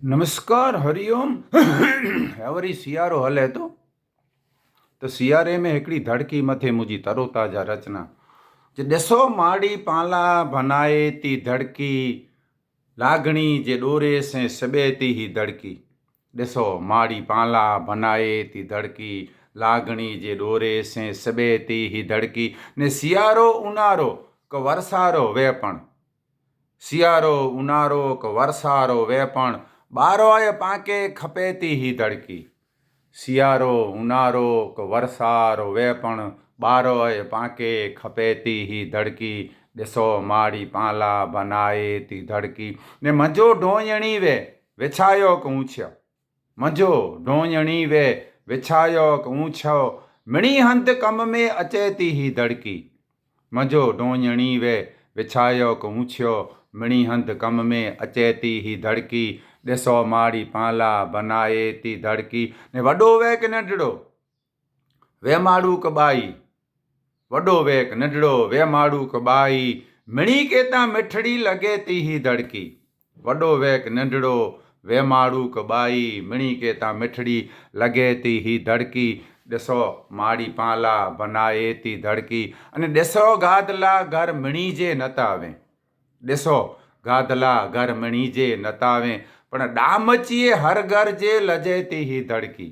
नमस्कार हरिओम। वरी सियारो हले तो सियारे में हिकिड़ी धड़की मथे मुंहिंजी तरोताज़ा रचना जे ॾिसो माड़ी पाला बनाए थी धड़की लागणी जे डोरे से सिबे थी ही धड़की। ॾिसो माड़ी पाला बनाए थी धड़की लागणी जे डोरे से सिबे थी ही धड़की। ने सियारो उनारो क वरसारो वेपण, सियारो उनारो क वरसारो वेपण, बारो आए पाके खपे थी ही धड़की। सियारो उनारो क वरसारो वेपण, बारो आए पाके खपे थी ही धड़की। ॾिसो माड़ी पाला बनाए थी धड़की। ने मंझो ढोंयणी वे विछायो क ऊंछो, मंझो ढोंयणी वे विछायो क ऊंछो, मिणी हंध कम में अचे थी ही धड़की। मंझो ढोंयणी वे विछायो क ऊंछो, मिणी हंध कम में अचे थी ही धड़की। ॾिसो माड़ी पाला बनाए थी धड़की। ने वॾो वे क नंढड़ो वेमाड़ू क बाई, वॾो वे क नंढड़ो वेमाड़ू क बाई, मिणी केता मिठड़ी लगे थी ही धड़की। वॾो वे क नंढड़ो वेमाड़ू क बाई, मिणी केता मिठड़ी लगे थी ही धड़की। ॾिसो माड़ी पाला बनाए थी धड़की। अने ॾिसो गादला घर मिणी जे नतावे, ॾिसो गादला घर मिणी जे नतावे, पण डामचीए हर घर जे लजे थी ही धड़की।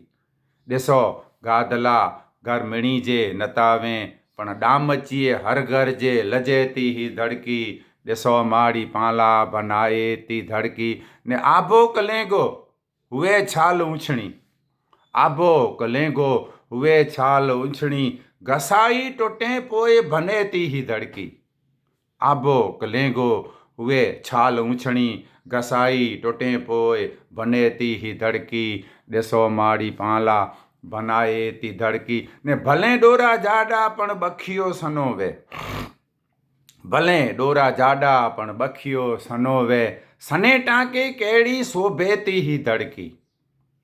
ॾिसो गादला घर मिणी जे नतावे, पण डामचीए हर घर जे लजे थी ही धड़की। ॾिसो माड़ी पाला बनाए थी धड़की। ने आभो कलेंगो हुए छाल ऊंछणी, आभो कलेंगो हुए छाल ऊंछणी, घसाई टुटे पोए बने थी ही धड़की। आभो कलेंगो हुए छाल ऊंछणी, घसाई टुटे पोए बने थी ही धड़की। ॾिसो माड़ी पाला बनाए थी धड़की। ने भले डोरा जाडा पण बखियो सनो वे, भले डोरा जाडा पण बखियो सनो वे, सने टांके केड़ी शोभे थी ही धड़की।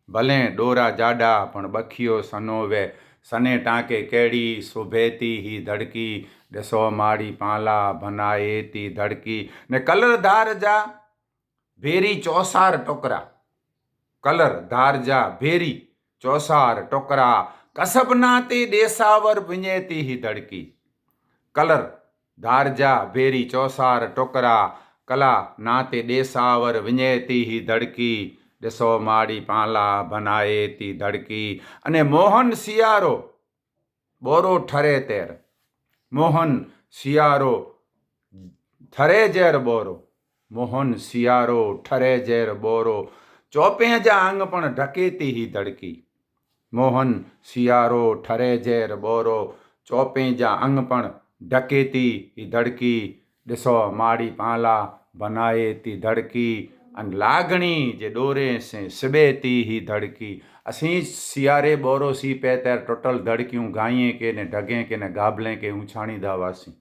भले डोरा जाडा पण बखियो सनो वे, सने टांके केड़ी शोभे थी ही धड़की। ॾिसो माड़ी पाला बनाए थी धड़की। ने कलर धार जा भेरी चौसार टोकरा, कलर धार जा भेरी चौसार टोकरा, कसब नाते देसावर विञे थी ही धड़की। कलर धार जा भेरी चौसार टोकरा, कला नाते देसावर विञे थी ही धड़की। ॾिसो माड़ी पाला बनाए थी धड़की। अने मोहन सियारो बोरो ठरे तेर, मोहन सियारो ठरे जेर बोरो, मोहन सियारो ठरे जेर बोरो, चौपे जा अंग पण ढके थी ही धड़की। मोहन सियारो ठरे जेर बोरो, चौपे जा अंग पण ढके थी ही धड़की। ॾिसो माड़ी पाला बनाए थी धड़की। अन लागणी जे डोरे से सिबे थी ही धड़की। असीं सियारे बोरो सी पे तेर टोटल धड़कियूं गाइए के ने ढगे के ने गाबलें के ऊंछाणींदा हुआसीं।